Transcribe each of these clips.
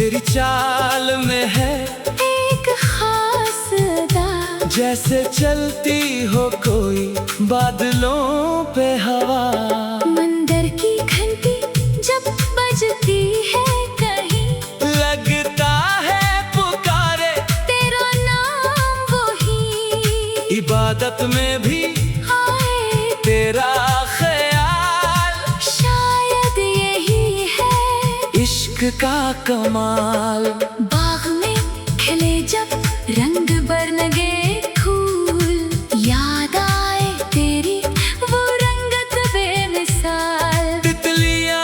तेरी चाल में है एक खास अदा, जैसे चलती हो कोई बादलों पे हवा। मंदिर की घंटी जब बजती है कहीं, लगता है पुकारे तेरा नाम वही। इबादत में भी आए तेरा ख्याल, शायद यही है इश्क का कमाल। बाग में खिले जब रंग बरनगे फूल, याद आए तेरी वो रंगत बेमिसाल। तितलियां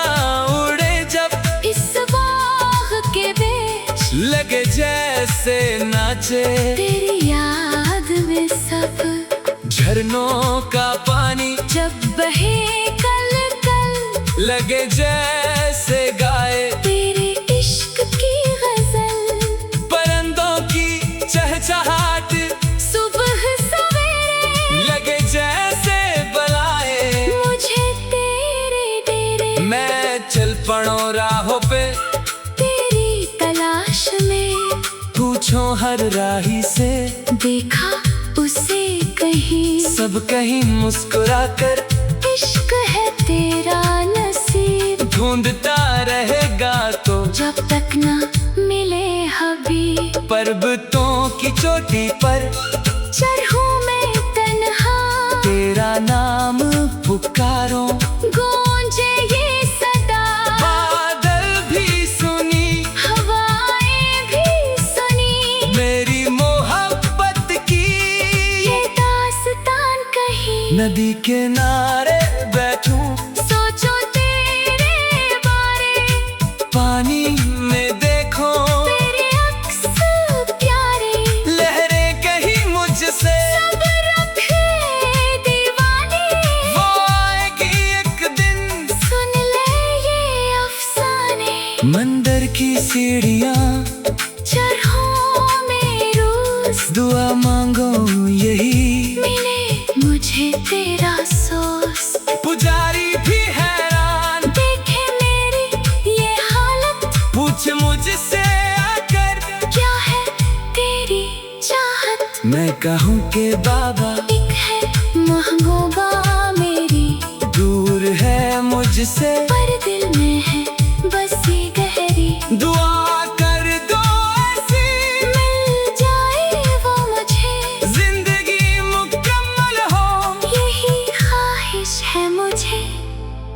उड़े जब इस बाग के बीच, लगे जैसे नाचे तेरी याद में सब। झरनों का पानी जब बहे कल कल, लगे जैसे गाए तेरे इश्क की गजल। परिंदों की चहचहाट, सुबह सवेरे लगे जैसे बुलाए मुझे तेरे डेरे, मैं चल पड़ो राहों पे तेरी तलाश में। पूछो हर राही से, देखा उसे कहीं, सब कहीं मुस्कुरा कर इश्क है तेरा नसीब। ढूंढता रहेगा तो जब तक ना मिले हबीब, पर्वतों की चोटी पर चढ़ूं मैं तन्हा, तेरा नाम पुकारो। गूंजे ये सदा, बादल भी सुनी, हवाएं भी सुनी, मेरी मोहब्बत की। ये दास्तान कही, नदी किनारे बैठूं, सोचो तेरे बारे, पानी में देखो तेरे अक्स प्यारे। लहरें कहीं मुझसे, सब रखे दीवाने, वो आएगी एक दिन। सुन ले ये अफसाने। मंदिर की सीढ़ियाँ, चढ़ो में रोज, दुआ मांगो यही, मिले मुझे तेरा सोस। पुजारी भी हैरान, देखे मेरी ये हालत, पूछ मुझसे आकर, क्या है तेरी चाहत। मैं कहूँ के बाबा एक है महबूबा मेरी, दूर है मुझसे, पर दिल में है बसी गहरी। दुआ कर दो ऐसी, मिल जाए वो मुझे, जिंदगी मुकम्मल हो। यही ख्वाहिश है मुझे।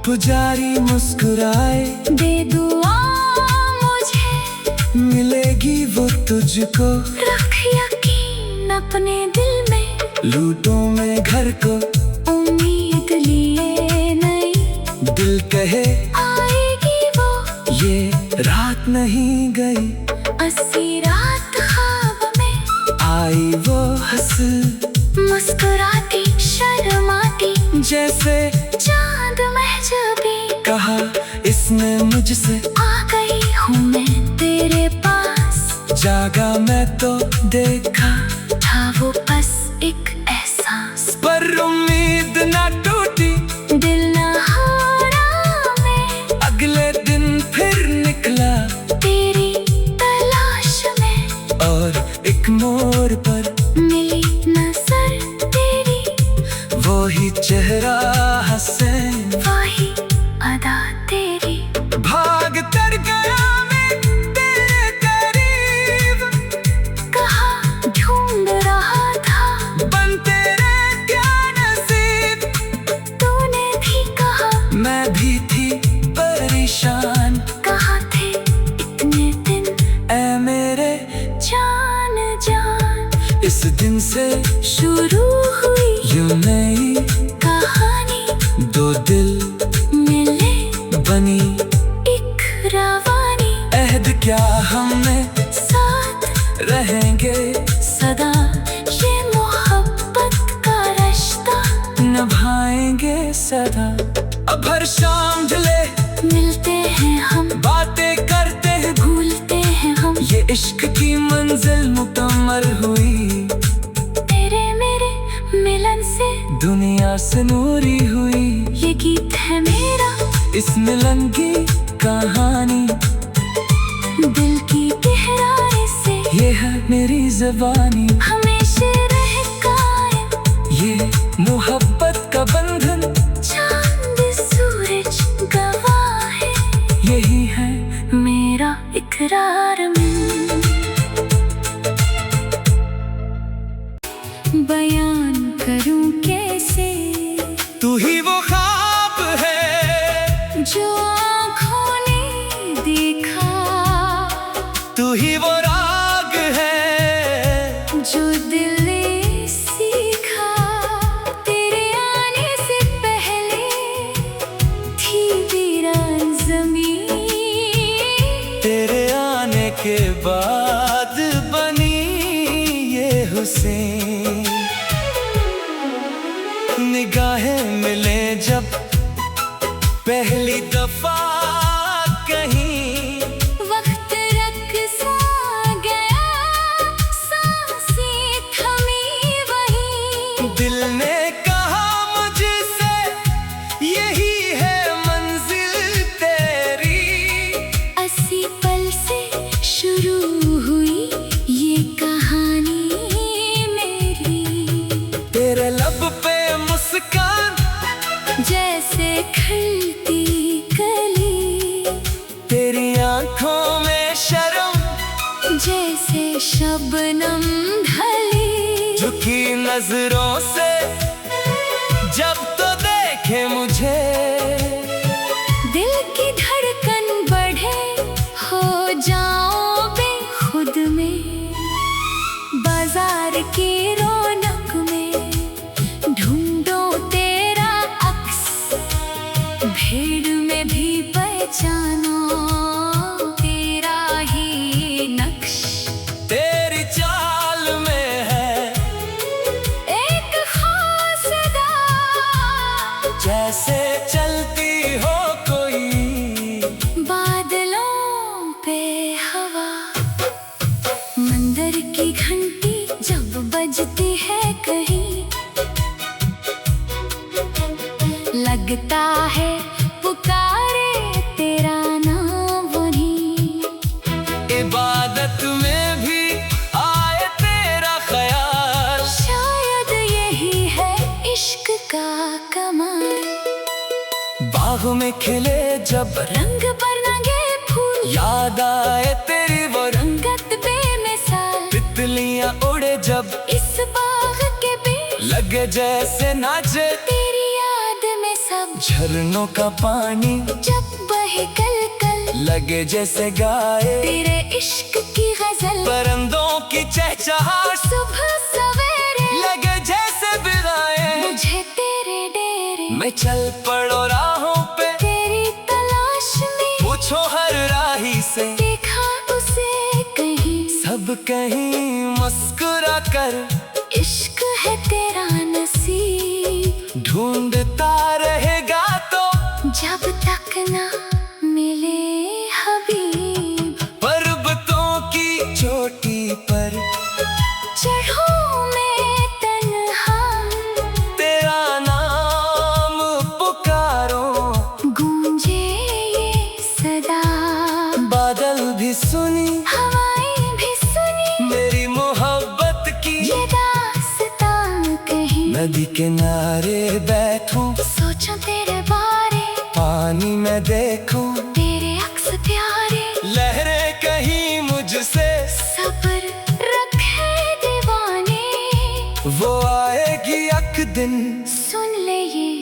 पुजारी मुस्कुराए, दे दुआ मुझे, मिलेगी वो तुझको। रख यकीन अपने दिल में, लूटों में घर को उम्मीद लिए नई, दिल कहे आएगी वो ये रात नहीं गई। अस्सी रात ख्वाब में, आई वो हंस, मुस्कुराती शर्माती, जैसे चांद महजबी। कहा इसने मुझसे, आ गई हूँ मैं तेरे पास, जागा मैं तो देखा, था वो बस एक एहसास। पर उम्मीद ना टूटी, दिल ना हारा मैं, अगले दिन फिर निकला तेरी तलाश में। और एक मोड़ पर मिली नजर तेरी, वो ही चेहरा हंसे, वही अदा तेरी। भाग कर गया मैं तेरे करीब, कहा ढूंढ रहा था, बन तेरे क्या नसीब। तूने भी कहा, मैं भी थी परेशान, कहा थे इतने दिन ऐ मेरे जान जान। इस दिन से शुरू हुई यूं नई कहानी, दो दिल मिले बनी एक रवानी। अहद क्या हमने, साथ रहेंगे सदा, ये मोहब्बत का रिश्ता निभाएंगे सदा। अब हर शाम ढले मिलते हैं हम, बातें करते हैं, भूलते हैं हम। ये इश्क की मंजिल मुकम्मल हुई, तेरे मेरे मिलन से दुनिया से नूरी हुई। ये गीत है मेरा, इस मिलन की कहानी दिल की गहराई से ये है मेरी ज़बानी, हमेशा रहे कायम। ये मोहब्बत का बंधन, चांद सूरज गवाह है, यही है मेरा इकरार में। बयान करूं कैसे, तू ही वो ख्वाब है जो आँखों ने देखा, तू ही वो राग है जो दिल ने सीखा। तेरे आने से पहले थी वीरान ज़मीं, तेरे आने के बाद बनी ये हुसैन। निगाहें मिले जब पहली दफा कहीं, वक्त रख सा गया, सांसें थमी वहीं। दिल ने कहा मुझसे यही है मंजिल तेरी। 80 पल से शुरू हुई ये कहानी मेरी। तेरे लब पे मुस्कान जैसे खिलती कली, तेरी आंखों में शर्म जैसे शबनम ढली। झुकी नजरों से जब तो देखे मुझे, दिल की धड़कन बढ़े, हो जाओ बेखुद में। बाजार की रौनक में ढूंढो तेरा अक्स, भीड़ में भी पहचानो तेरा ही नक्श। तेरी चाल में है एक खास अदा, जैसे चलती हो कोई बादलों पे हवा। मंदिर की घंटी जब बजती है कहीं, लगता है पुकारे तेरा नाम वहीं। इबादत में भी आए तेरा ख्याल, शायद यही है इश्क का कमाल। बाग में खिले जब रंग पर रंगे फूल, याद आए तेरी वो रंगत बेमिसाल। तितलियां उड़े जब इस बाग के बीच लगे जैसे नाचे, तेरी याद में सब झरनों का पानी जब बहे कल कल, लगे जैसे गाए तेरे इश्क की गजल। परिंदों की चहचहाट सुबह सवेरे लगे जैसे बिगाए। मुझे तेरे डेरे मैं चल पड़ो राहों पे, तेरी तलाश में। पूछो हर राही से, देखा उसे कहीं, सब कहीं मुस्कुरा कर। इश्क है तेरा नसीब, ढूंढता रहेगा तो जब तक ना मिले हबीब। पर्वतों की चोटी पर चढ़ूं मैं तन्हा, तेरा नाम पुकारो। गूंजे ये सदा, बादल भी सुनी हवाएं भी सुनी, मेरी मोहब्बत की। ये दास्तां कहीं, नदी किनारे बैठूं, सोचूं तेरे बारे, पानी में देखूं, तेरे अक्स प्यारे। लहरें कहीं मुझसे सब्र रखे दीवाने, वो आएगी एक दिन। सुन ले ये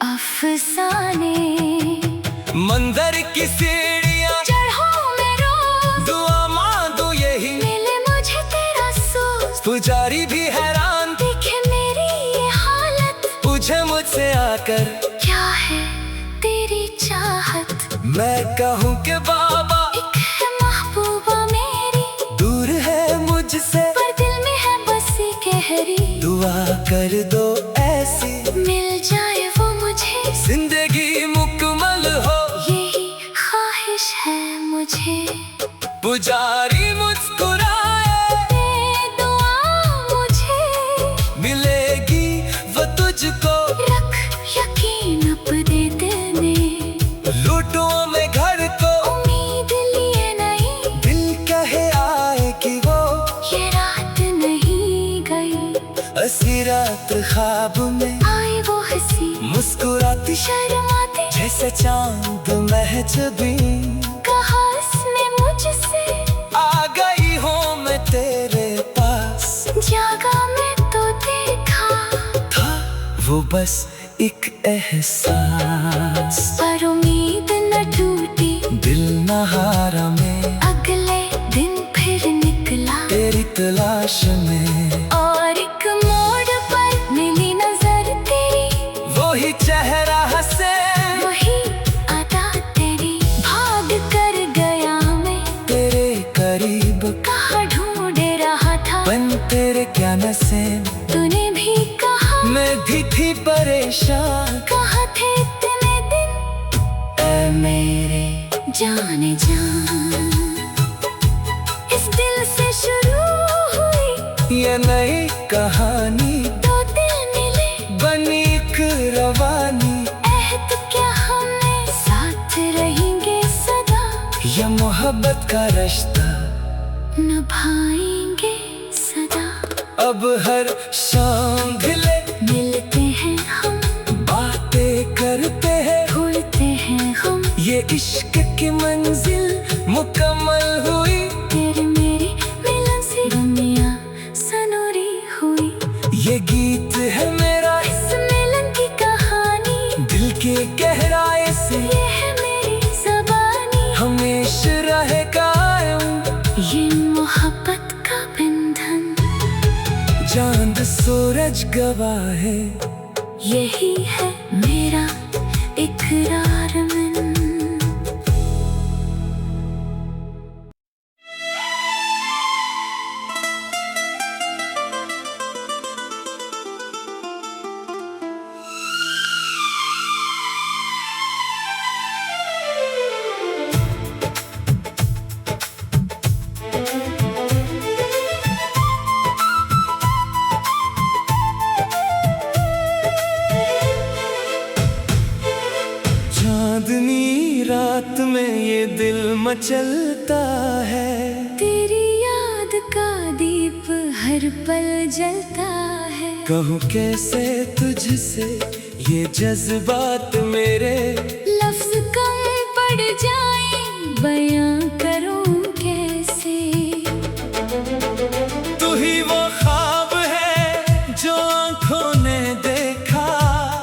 अफसाने। मंदिर की सीढ़ियां चढ़ो मैं रोज, दुआ मांगू यही, मिले मुझे तेरा सोच। पुजारी भी हैरान देखे मेरी ये हालत, पूछे मुझसे आकर क्या है तेरी चाहत। मैं कहूँ कि बाबा एक है महबूबा मेरी, दूर है मुझसे पर दिल में है बसी गहरी। दुआ कर दो ऐसी, मिल जाए वो मुझे, जिंदगी मुकम्मल हो। यही ख्वाहिश है मुझे। पुजारी मुस्कुराए, दे दुआ मुझे, मिलेगी वो तुझको। रख यकीन अपने दिल में, लूटों में घर को उम्मीद लिए नहीं। हंसी रात ख्वाब में आए वो हंसी मुस्कुराती शर्माते, जैसे चांद महजबी। कहा इसने मुझसे आ गई हूँ मैं तेरे पास, जागा मैं तो देखा था वो बस एक एहसास। पर उम्मीद न टूटी, दिल न हारा मैं अगले दिन फिर निकला तेरी तलाश में। और एक मोड़ पर मिली नजर तेरी, वही चेहरा हंसे वही अदा तेरी। भाग कर गया मैं, तेरे करीब कहाँ ढूंढे रहा था। बन तेरे क्या नसे तूने भी कहा मैं भी थी परेशान। कहाँ थे इतने दिन ऐ मेरे जाने जान। इस दिल से शुरू हुई ये नई कहानी, दो दिल मिले बनी एक रवानी। अहद क्या हमने साथ रहेंगे सदा, ये मोहब्बत का रिश्ता निभाएंगे सदा। अब हर शाम ढले मिलते हैं हम, बातें करते हैं, भूलते हैं हम। ये इश्क की मंजिल मुकम्मल हुई। तेरे मेरे मिलन से दुनिया सनूरी हुई। ये गीत है मेरा इस मिलन की कहानी, दिल के गहराए से, ये है मेरी ज़बानी। हमेशा रहे कायम ये मोहब्बत का बंधन, चांद सूरज गवाह है। यही है मेरा इकरार मन। चांदनी रात में ये दिल मचलता है, तेरी याद का दीप हर पल जलता है। कहूँ कैसे तुझसे ये जज्बात मेरे, लफ्ज कम पड़ जाए बयां करूं कैसे। तू ही वो ख्वाब है जो आंखों ने देखा,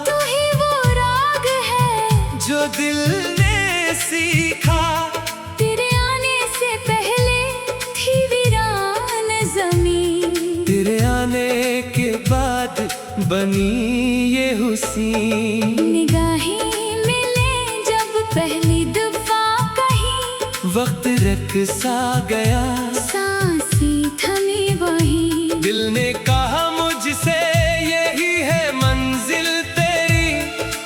तू ही वो राग है जो दिल ने सीखा। तेरे आने से पहले थी वीरान ज़मीं, तेरे आने के बाद बनी ये हुसीन। निगाहें मिले जब पहली दफा कहीं, वक्त रख सा गया, सांसें थमी वहीं। दिल ने कहा मुझसे यही है मंजिल तेरी।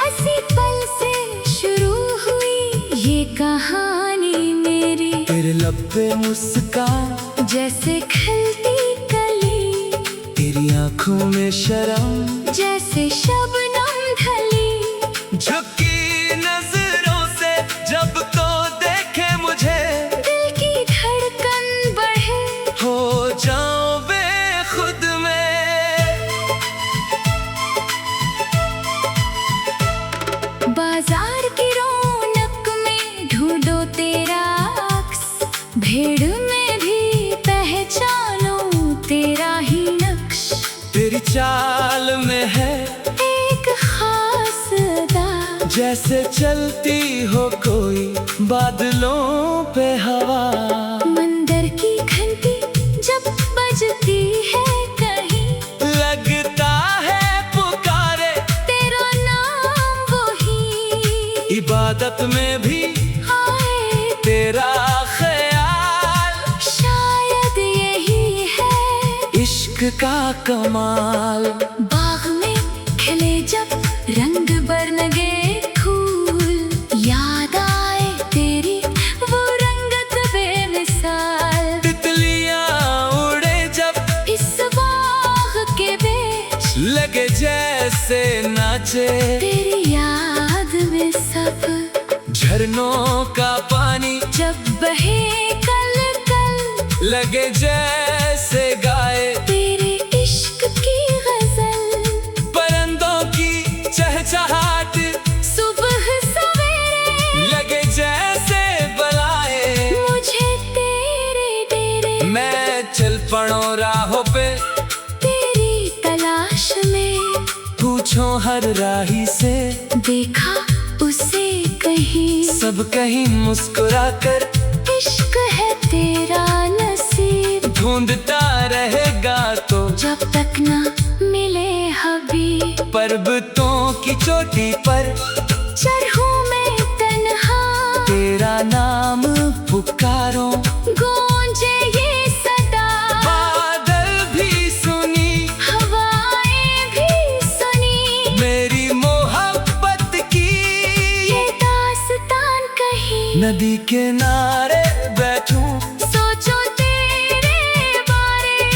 ऐसी पल से शुरू हुई ये कहानी मेरी। तेरे लब पे मुस्कान जैसे खिलती कली, तेरी आंखों में शर्म जैसे शबनम ढली। झुकी नजरों से जब तो देखे मुझे, दिल की धड़कन बढ़े, हो जाऊं बेखुद में। बाजार की रौनक में ढूंढो तेरा अक्स, भीड़ में भी पहचानो तेरा ही नक्श। तेरी चाल में है एक खास अदा, जैसे चलती हो कोई बादलों पे हवा। मंदिर की घंटी जब बजती है कहीं, लगता है पुकारे तेरा नाम वही। इबादत में भी आए तेरा ख्याल, शायद यही है इश्क का कमाल। बाग में खिले जब रंग बरनगे फूल, याद आए तेरी वो रंगत बेमिसाल। तितलियां उड़े जब इस बाग के बीच, लगे जैसे नाचे, तेरी याद में सब झरनों का पानी जब बहे कल कल, लगे जैसे गाए। तेरे इश्क की गज़ल मैं चल पड़ो राहों पे तेरी तलाश में। पूछो हर राही से, देखा उसे कहीं, सब कहीं मुस्कुरा कर। इश्क है तेरा नसीब, ढूंढता रहेगा तो जब तक ना मिले हबीब। पर्वतों की चोटी पर चढ़ूं मैं तन्हा, तेरा नाम पुकारो। गूंजे ये सदा, बादल भी सुनी, हवाएं भी सुनी। मेरी मोहब्बत की ये दास्तान कही, नदी किनारे बैठूं, सोचो तेरे बारे।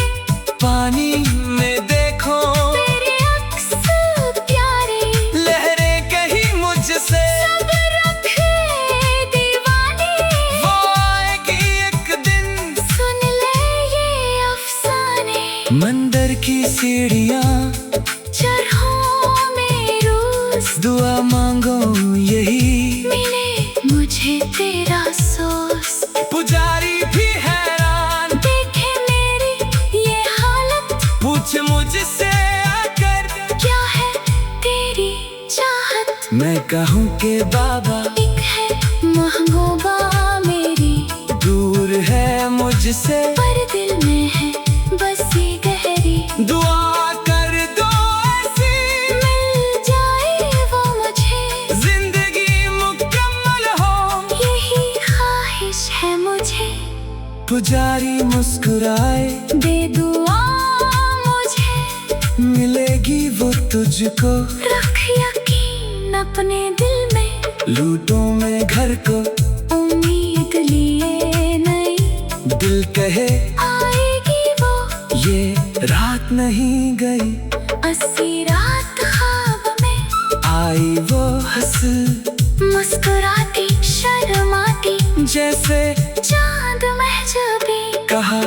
पानी में देखो तेरे अक्स प्यारे, लहरें कहीं मुझसे। सब रखे दीवाने, वो आएगी एक दिन, सुन ले ये अफसाने। मंदिर की सीढ़ियाँ चढ़ो में रोज, दुआ मांगो यही, मिले मुझे तेरा सोस। पुजारी भी हैरान, देखे मेरी ये हालत, पूछ मुझसे आकर, क्या है तेरी चाहत। मैं कहूँ के बाबा एक है महबूबा मेरी, दूर है मुझसे, पर दिल में है बसी गहरी। दुआ कर दो ऐसी, मिल जाए वो मुझे, जिंदगी मुकम्मल हो, यही ख्वाहिश है मुझे। पुजारी मुस्कुराए, दे दुआ मुझे, मिलेगी वो तुझको। रख यकीन अपने दिल में, लूटों में घर को, उम्मीद लिए नई, दिल कहे आएगी वो। ये रात नहीं गई, अस्सी रात ख्वाब में, आई वो हंस, मुस्कुराती शर्माती, जैसे चांद महजबी। कहा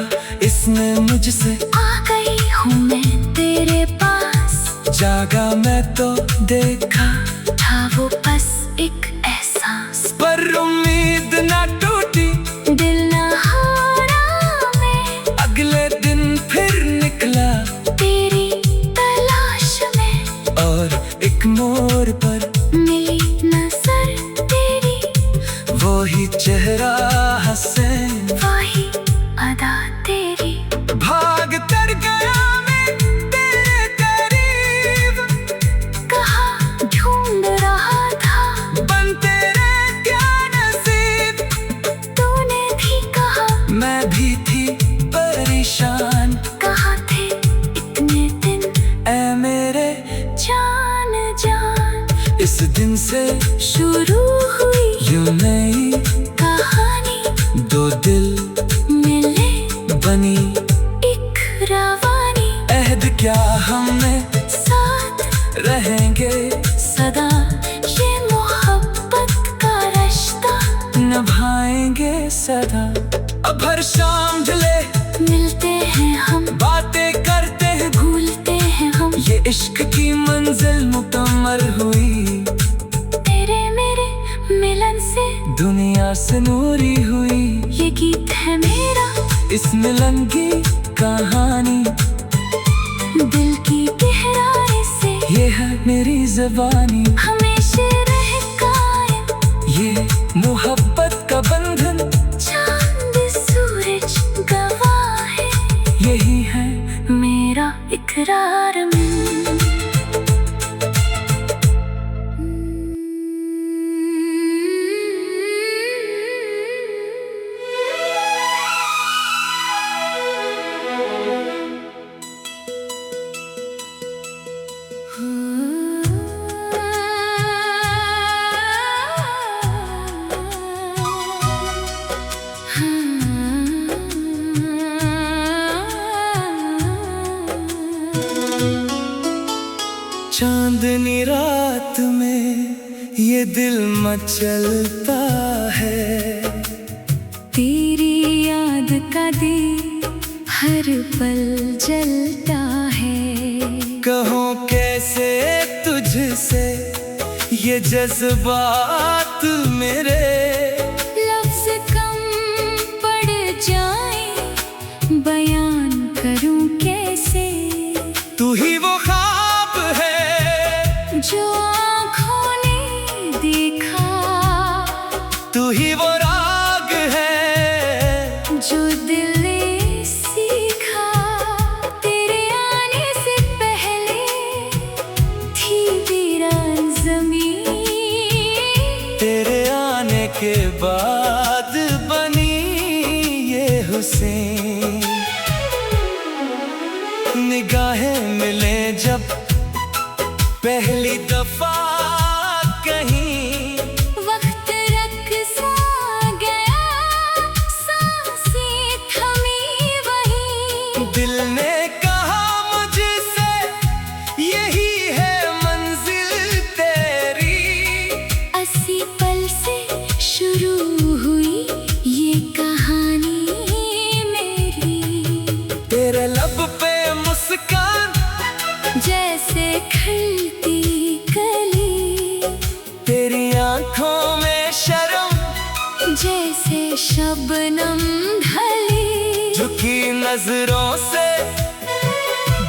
इसने मुझसे, आ गई हूँ मैं तेरे पास, जागा मैं तो देखा, था वो बस एक एहसास। पर उम्मीद ना टूटी, दिल न हारा मैं, अगले दिन फिर निकला, तेरी तलाश में। और एक मोड़ पर मिली नजर तेरी, वो ही चेहरा हंसे, वही अदा तेरी। भाग कर गया मैं तेरे करीब, कहा ढूंढ रहा था, बन तेरे क्या नसीब। तूने भी कहा, मैं भी थी परेशान, कहा थे इतने दिन, ऐ मेरे जान जान। इस दिन से शुरू हुई यूं नई कहानी, दो दिल मिले बनी एक रवानी। अहद क्या हमने, साथ रहेंगे सदा, ये मोहब्बत का रिश्ता, निभाएंगे सदा। अब हर शाम ढले, मिलते हैं हम, बातें करते हैं, भूलते हैं हम। ये इश्क की मंजिल मुकम्मल हुई, तेरे मेरे मिलन से दुनिया से नूरी हुई। ये गीत है मेरा, इस मिलन की कहानी, दिल की गहराई से ये है मेरी ज़बानी। हमेशा रहे कायम, ये मोहब्बत का बंधन, चांद सूरज गवाह है, यही है मेरा इकरार में। चांदनी रात में ये दिल मचलता है, तेरी याद का दीप हर पल जलता है। कहूँ कैसे तुझसे ये जज्बात मेरे, लफ्ज कम पड़ जाए जो आँखों ने देखा, तू ही वो राग है जो दिल ने सीखा। तेरे आने से पहले थी वीरान ज़मीं, तेरे आने के बाद बनी ये हुसैन। निगाहें मिले जब पहली दफा कहीं, वक्त रख सा गया, सांसें थमी वहीं। दिल ने कहा मुझसे यही है मंजिल तेरी। 80 पल से शुरू हुई ये कहानी मेरी। तेरे लब पे मुस्कान जैसे खिलती कली, तेरी आंखों में शर्म जैसे शबनम ढली। झुकी नजरों से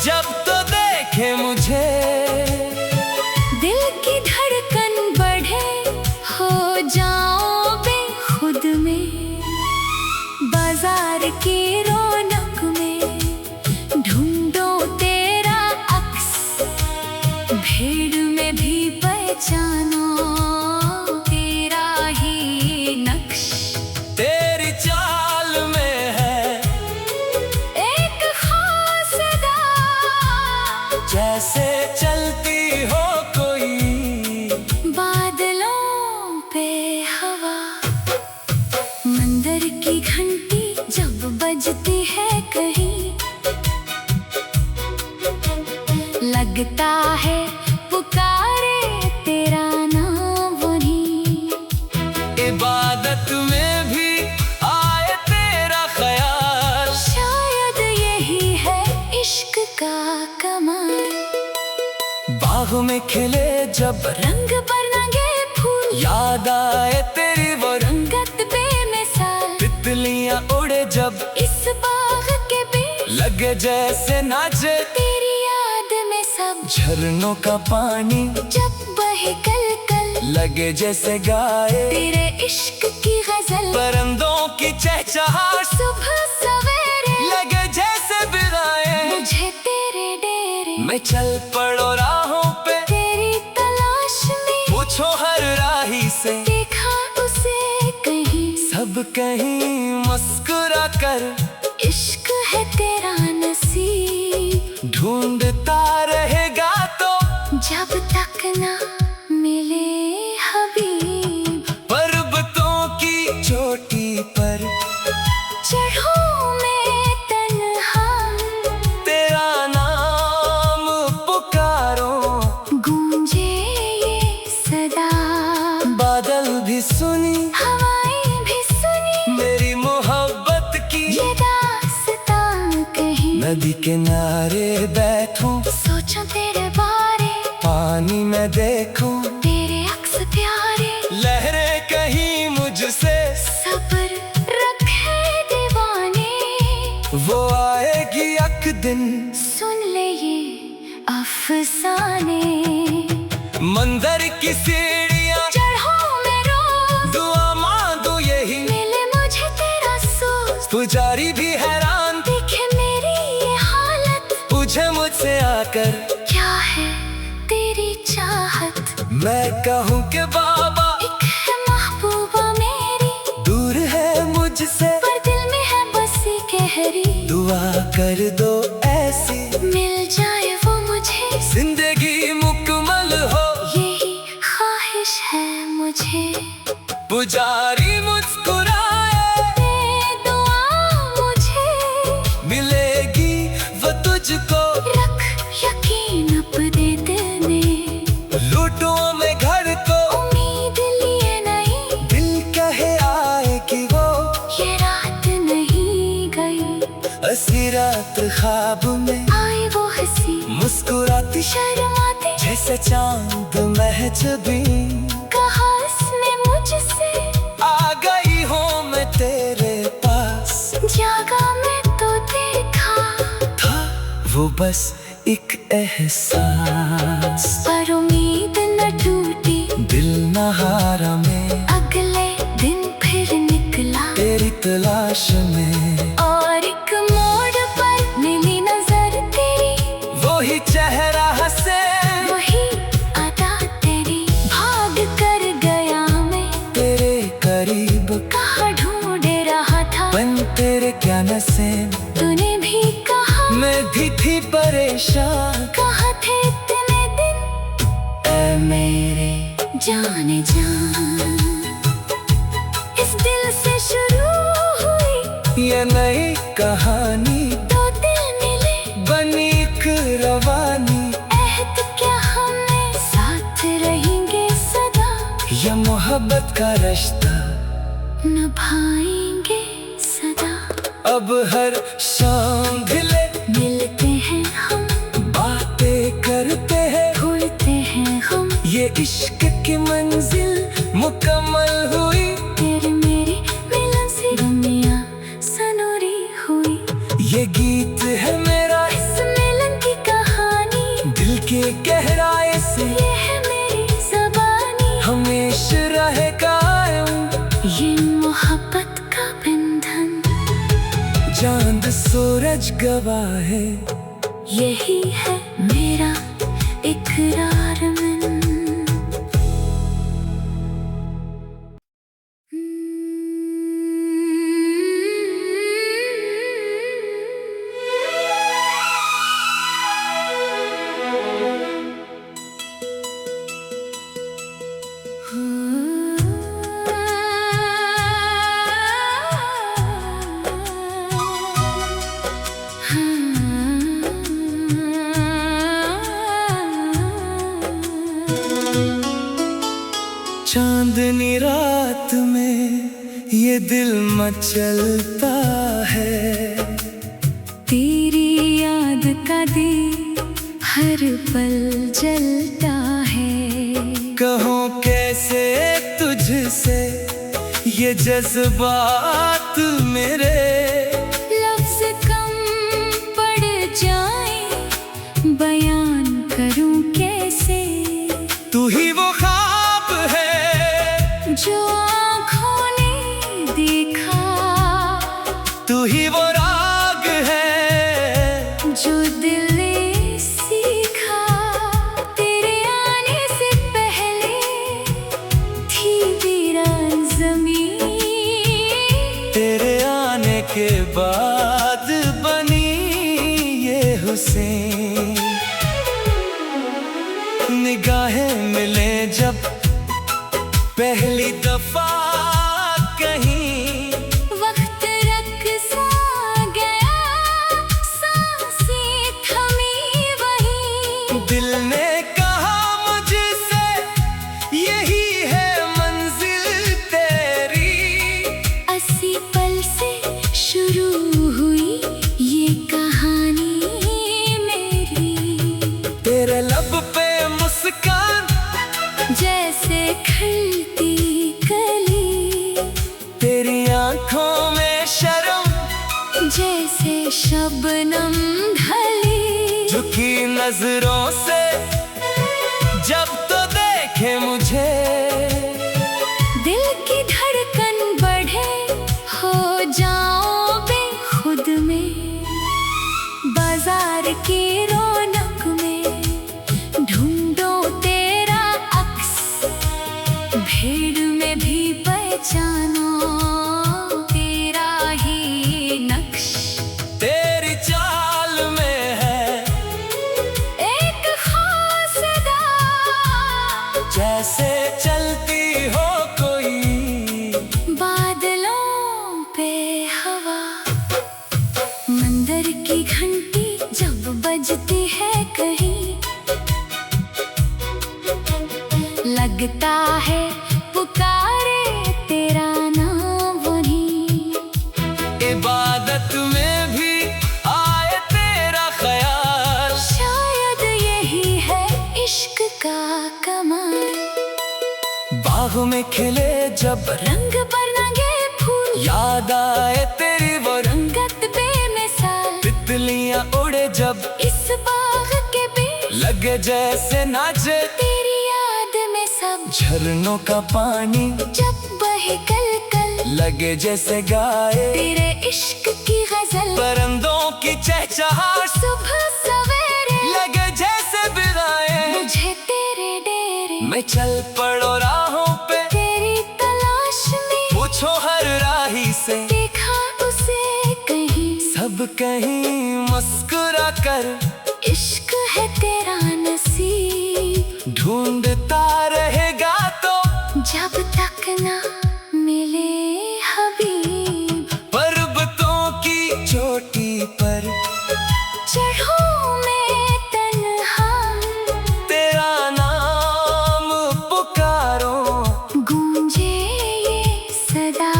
जब तो देखे मुझे, दिल की धड़कन बढ़े, हो जाओ बेखुद में। बाजार की रौनक में ढूंढो तेरा अक्स, भीड़ में भी पहचानो तेरा ही नक्श। तेरी चाल में है एक खास अदा, जैसे चलती हो कोई बादलों पे हवा। मंदिर की घंटी जब बजती है कहीं, लगता है पुकारे तेरा नाम वहीं। इबादत में भी आए तेरा ख्याल, शायद यही है इश्क का कमाल। बाग में खिले जब रंग पर रंगे फूल, याद आए तेरी वो रंगत बेमिसाल। तितलियां उड़े जब इस बाग के बीच लगे जैसे नाचे, तेरी याद में सब झरनों का पानी जब बहे कल कल, लगे जैसे गाए तेरे इश्क की गजल। परिंदों की चहचहाट सुबह सवेरे लगे जैसे बिगाए। मुझे तेरे डेरे मैं चल पड़ो राहों पे, तेरी तलाश में। पूछो हर राही से, देखा उसे कहीं, सब कहीं मुस्कुरा कर। इश्क है तेरा नसीब, ढूंढता रहेगा तो जब तक ना मिले हबीब। पर्वतों की चोटी पर चढ़ूं मैं तन्हा, तेरा नाम पुकारो। गूंजे ये सदा, बादल भी सुनी हवाएं भी सुनी, मेरी मोहब्बत की। ये दास्तां कहीं, नदी किनारे बैठूं, सोचो तेरे बारे, पानी में देखूं, तेरे अक्स प्यारे। लहरें कहीं मुझसे सब्र रखे दीवाने, वो आएगी एक दिन। सुन ले ये अफसाने। मंदिर की सीढ़ियां चढ़ो मैं रोज, दुआ मांगू यही, मिले मुझे तेरा सोच। पुजारी भी हैरान देखे मेरी ये हालत, पूछे मुझसे आकर क्या है तेरी चाहत। मैं कहूँ कि बाबा एक है महबूबा मेरी, दूर है मुझसे पर दिल में है बसी गहरी। दुआ कर दो ऐसी, मिल जाए वो मुझे, जिंदगी मुकम्मल हो। यही ख्वाहिश है मुझे। पुजारी मुस्कुराए, दे दुआ मुझे, मिलेगी वो तुझको। रख यकीन अपने दिल में, लूटो में घर को उम्मीद लिए नहीं, दिल कहे आए कि वो। ये रात नहीं गई, हंसी रात ख्वाब में आए वो हंसी, मुस्कुराती शर्माते जैसे चांद महजबी। कहा इसने मुझसे, आ गई हूँ मैं तेरे पास। जागा मैं तो देखा था वो बस एक एहसास, पर उम्मीद सहारा में। अगले दिन फिर निकला तेरी तलाश में, और एक मोड़ पर मिली नजर तेरी। वही चेहरा हंसे, वही अदा तेरी। भाग कर गया मैं तेरे करीब, कहाँ ढूंढे रहा था बन तेरे क्या नसीब। तूने भी कहा मैं भी थी परेशान, कहाँ थे इतने दिन ऐ मेरे जाने जान। इस दिल से शुरू हुई ये नई कहानी, दो दिल मिले बनी एक रवानी। अहद क्या हमें साथ रहेंगे सदा, ये मोहब्बत का रिश्ता निभाएंगे सदा। अब हर शाम ढले मिलते हैं हम, बातें करते हैं, भूलते हैं हम। ये इश्क की मंजिल मुकम्मल हुई। तेरे मेरे मिलन से दुनिया सनोरी हुई। ये गीत है मेरा, इस मिलन की कहानी, दिल के गहराए से ये है मेरी ज़बानी। हमेशा रहे कायम ये मोहब्बत का बंधन, चांद सूरज गवाह है। यही है मेरा इकरार मन। चांदनी रात में ये दिल मचलता है, तेरी याद का दी हर पल जलता है। कहो कैसे तुझसे ये जज्बात मेरे, लफ्ज़ कम पड़ जाए बयान करूं कैसे। तू ही वो ख्वाब है जो आँखों ने देखा, तू ही वो राग है जो दिल ने सीखा। तेरे आने से पहले थी वीरान ज़मीं, तेरे आने के बाद बनी ये हुसैन। निगाहें मिले जब पहली दफा कहीं, वक्त रख सा गया, सांसें थमी वहीं। दिल ने कहा मुझसे यही है मंजिल तेरी। 80 पल से शुरू हुई ये कहानी मेरी। तेरे लब पे मुस्कान जैसे खिलती कली, तेरी आंखों में शर्म जैसे शबनम ढली। झुकी नजरों से जब तो देखे मुझे, दिल की धड़कन बढ़े, हो जाओ बेखुद में। बाजार की रौनक में ढूंढो तेरा अक्स, भीड़ में भी पहचानो तेरा ही नक्श। तेरी चाल में है एक खास अदा, जैसे चलती हो कोई बादलों पे हवा। मंदिर की घंटी जब बजती है कहीं, लगता है पुकारे तेरा नाम वहीं। इबादत में भी आए तेरा ख्याल, शायद यही है इश्क का कमाल। बाग में खिले जब रंग पर रंगे फूल, याद आए तेरी वो रंगत बेमिसाल। तितलियां उड़े जब इस बाग के बीच लगे जैसे नाचे, तेरी याद में सब झरनों का पानी जब बहे कल कल, लगे जैसे गाए तेरे इश्क की गजल। परिंदों की चहचहाट सुबह सवेरे लगे जैसे बिगाए। मुझे तेरे डेरे मैं चल पड़ो राहों पे तेरी तलाश में, पूछो हर राही से देखा उसे कहीं। सब कहीं मुस्कुरा कर इश्क है तेरा नसीब, ढूंढता रहेगा तो जब तक ना मिले हबीब। पर्वतों की चोटी पर चढ़ूं मैं तन्हा, तेरा नाम पुकारो, गूंजे ये सदा।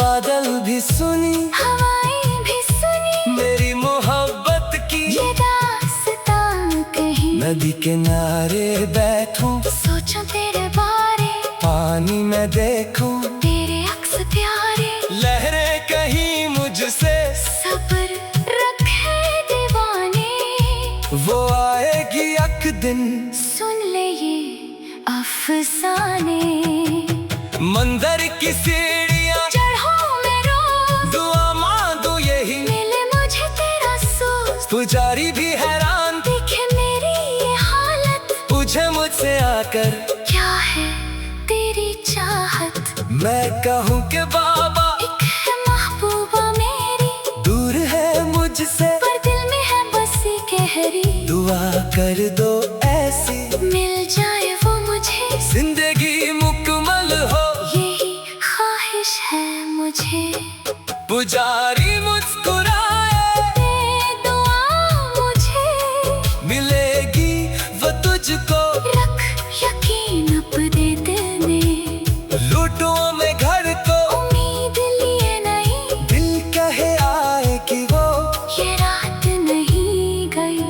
बादल भी सुनी हवाएं भी सुनी मेरी मोहब्बत की। ये दास्तां कहीं, नदी किनारे बैठूं सोचूं तेरे बारे, पानी में देखूं तेरे अक्स प्यारे। लहरें कहीं मुझसे सब्र रखे दीवाने, वो आएगी एक दिन। सुन ले ये अफसाने। मंदिर की सीढ़ियां चढ़ो मैं रोज, दुआ मांगू यही, मिले मुझे तेरा सोच। पुजारी भी हैरान देखे मेरी ये हालत, पूछे मुझसे आकर क्या है तेरी चाहत। मैं कहूँ कि बाबा एक है महबूबा मेरी, दूर है मुझसे पर दिल में है बसी गहरी। दुआ कर दो ऐसी मिल जाए वो मुझे, जिंदगी मुकम्मल हो, यही ख्वाहिश है मुझे। पुजारी मुस्कुराए दे दुआ मुझे, मिलेगी वो तुझको। रख यकीन अपने दिल में, लूटो में घर को उम्मीद लिए नहीं, दिल कहे आए कि वो ये रात नहीं गई।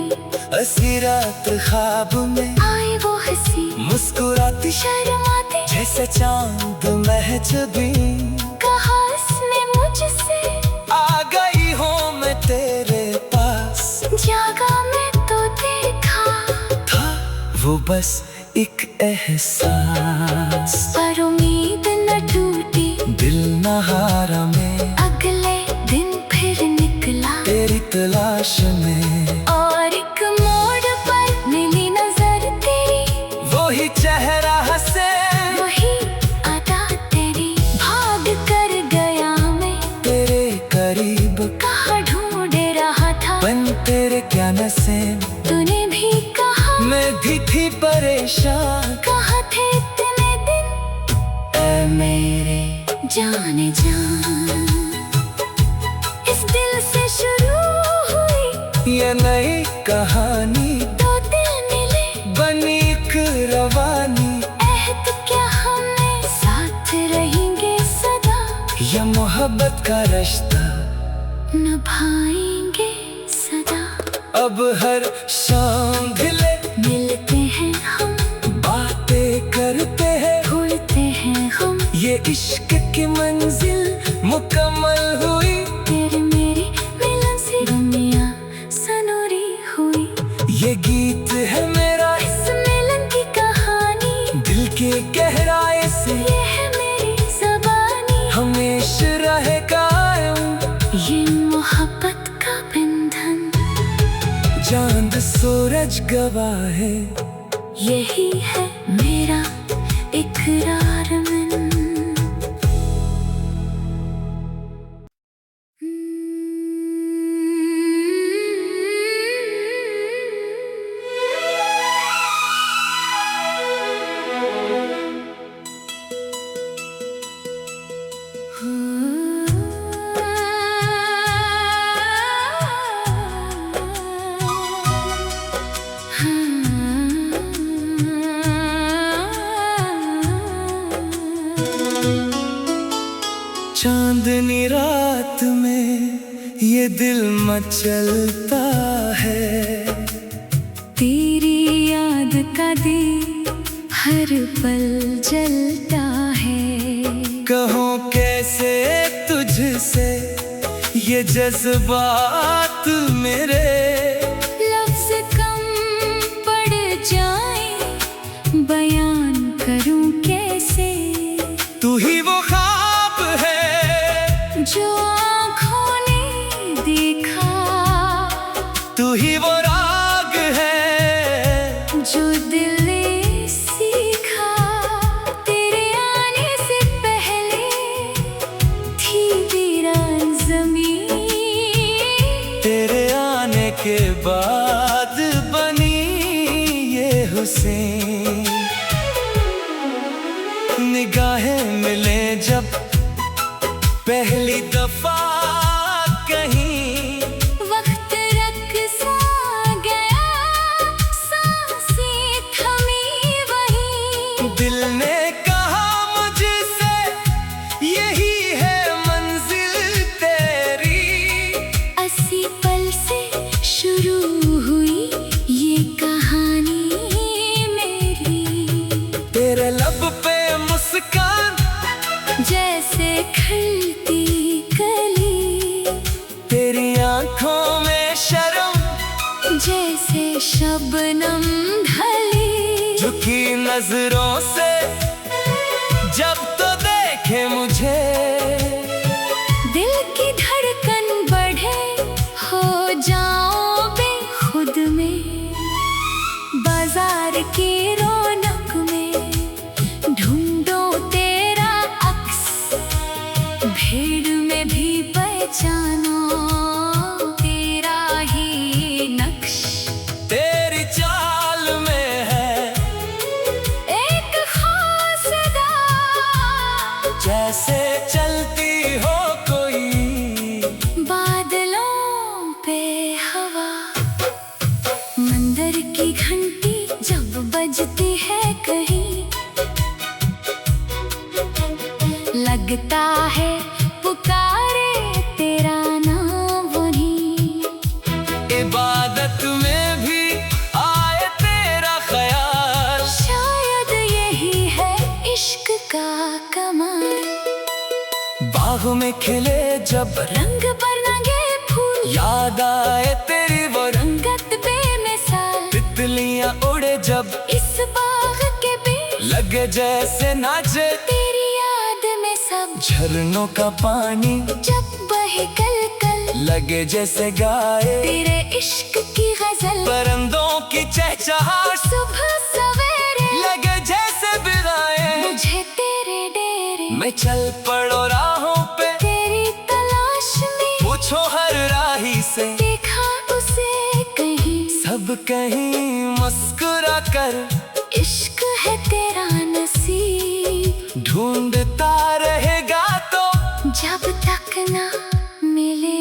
हंसी रात ख्वाब में आई वो हंसी मुस्कुराती शर्माती, जैसे चांद महजबी। कहा इसने मुझसे, आ गई हूँ मैं तेरे पास, जागा मैं तो देखा था वो बस एक एहसास। पर उम्मीद न टूटी, दिल न हारा में अगले दिन फिर निकला तेरी तलाश में। और एक मोड़ पर मिली नजर तेरी, वही चेहरा हंसे वही अदा तेरी। भाग कर गया मैं, तेरे करीब कहाँ ढूंढे रहा था। बन तेरे क्या नसे तूने भी कहा, मैं भी थी परेशान। कहाँ थे इतने दिन ऐ मेरे जाने जान। इस दिल से शुरू हुई ये नई कहानी, दो दिल मिले बनी एक रवानी। अहद क्या हमें साथ रहेंगे सदा, ये मोहब्बत का रिश्ता निभाएंगे सदा। अब हर शाम ढले मिलते हैं हम, बातें करते हैं, भूलते हैं हम। ये इश्क की मंजिल मुकम्मल हुई। तेरे मेरी मिलन से दुनिया सनूरी हुई। ये गीत है मेरा इस मिलन की कहानी, दिल के गहराए से ये है मेरी ज़बानी। हमेशा रहे कायम ये मोहब्बत का बंधन, चांद सूरज गवाह है, यही है मेरा इकरार मन। चांदनी रात में ये दिल मचलता है। तेरी याद का दीप हर पल जलता है। कहो कैसे तुझसे ये जज्बात मेरे, लफ्ज़ कम पड़ जाए बयान तू ही वो राग है जो दिल ने सीखा तेरे आने से पहले थी वीरान ज़मीं, तेरे आने के बाद बनी ये हुसैन। निगाहें मिले जब पहली दफा कहीं, वक्त रख सा गया सांसें थमी वहीं। दिल ने कहा मुझसे यही है मंजिल तेरी। 80 पल से शुरू हुई ये कहानी मेरी। तेरे लब पे मुस्कान जैसे खिलती कली, तेरी आंखों में शर्म जैसे शबनम ढली। झुकी नजरों से जब तो देखे मुझे, दिल की धड़कन बढ़े हो जाओ बेखुद में। बाजार की रौनक में ढूंढो तेरा अक्स, भीड़ में भी पहचानो तेरा ही नक्श। तेरी चाल में है एक खास अदा, जैसे चलती हो कोई बादलों पे हवा। मंदिर की घंटी जब बजती है कहीं, लगता है पुकारे तेरा नाम वहीं। इबादत में भी आए तेरा ख्याल, शायद यही है इश्क का कमाल। बाग में खिले जब रंग पर रंगे फूल, याद आए तेरी वो रंगत बेमिसाल। तितलियां उड़े जब इस बाग के बीच लगे जैसे नाचे, तेरी याद में सब झरनों का पानी जब बहे कल कल। लगे जैसे गाए तेरे इश्क की गजल, परिंदों की चहचहाट सुबह सवेरे लगे जैसे बिराए। मुझे तेरे डेरे मैं चल पड़ो राहों पे, तेरी तलाश में। पूछो हर राही से, देखा उसे कहीं, सब कहीं मुस्कुरा कर। इश्क है तेरा नसीब, ढूंढता रहेगा तो जब तक ना मिले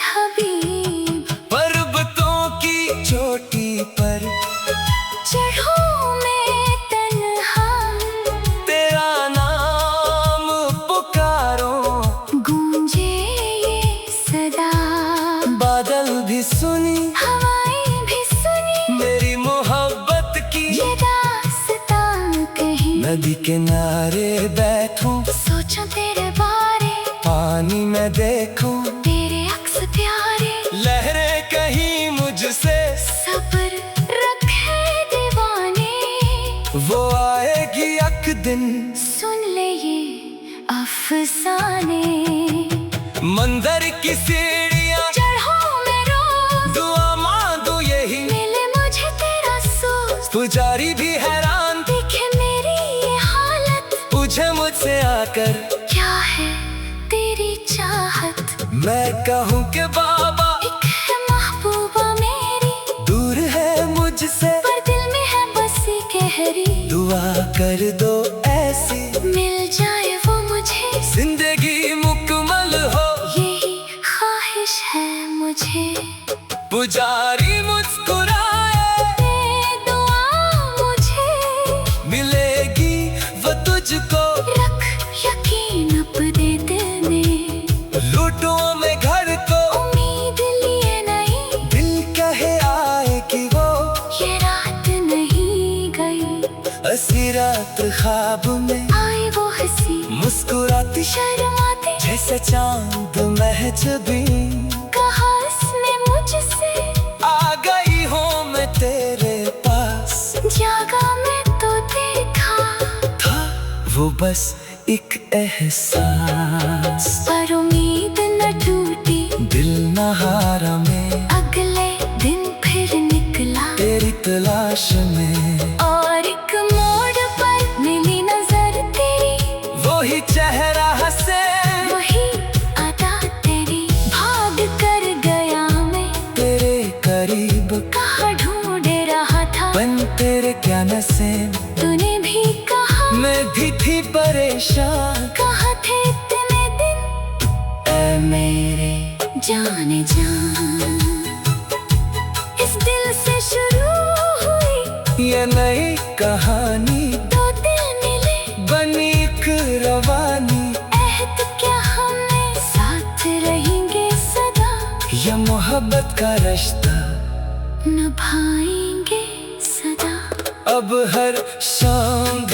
हबीब। पर्वतों की चोटी पर चढ़ूं मैं तन्हा, तेरा नाम पुकारो। गूंजे ये सदा, बादल भी सुनी हवाएं भी सुनी मेरी मोहब्बत की। ये दास्तां कहीं, नदी किनारे बैठूं, सोचो तेरे बारे, पानी में देखूं, तेरे अक्स प्यारे। लहरें कहीं मुझसे सब्र रखे दीवाने, वो आएगी एक दिन। सुन ले ये अफसाने। मंदिर की सीढ़ियां चढ़ो मैं रोज, दुआ मांगू यही, मिले मुझे तेरा सोच। पुजारी भी हैरान देखे मेरी ये हालत, पूछे मुझसे आकर क्या है तेरी चाहत। मैं कहूँ कि बाबा एक है महबूबा मेरी, दूर है मुझसे पर दिल में है बसी गहरी। दुआ कर दो ऐसी मिल जाए वो मुझे, जिंदगी मुकम्मल हो। यही ख्वाहिश है मुझे। पुजारी मुस्कुराए, दे दुआ मुझे, मिलेगी वो तुझको। रख यकीन अपने दिल में, लूटो में घर को उम्मीद लिए नहीं। दिल कहे आए कि वो ये रात नहीं गई, हंसी रात ख्वाब में आए वो हंसी मुस्कुराती शर्माती। जैसे चांद महजबी, कहा इसने मुझसे, आ गई हूँ मैं तेरे पास। जागा मैं तो देखा था वो बस एक एहसास, पर उम्मीद न टूटी। दिल न हारा में अगले दिन परेशान। कहाँ थे इतने दिन ऐ मेरे जाने जान, इस दिल से शुरू हुई ये नई कहानी, दो दिल मिले बनी एक रवानी। अहद क्या हमें साथ रहेंगे सदा, ये मोहब्बत का रिश्ता निभाएंगे सदा। अब हर शाम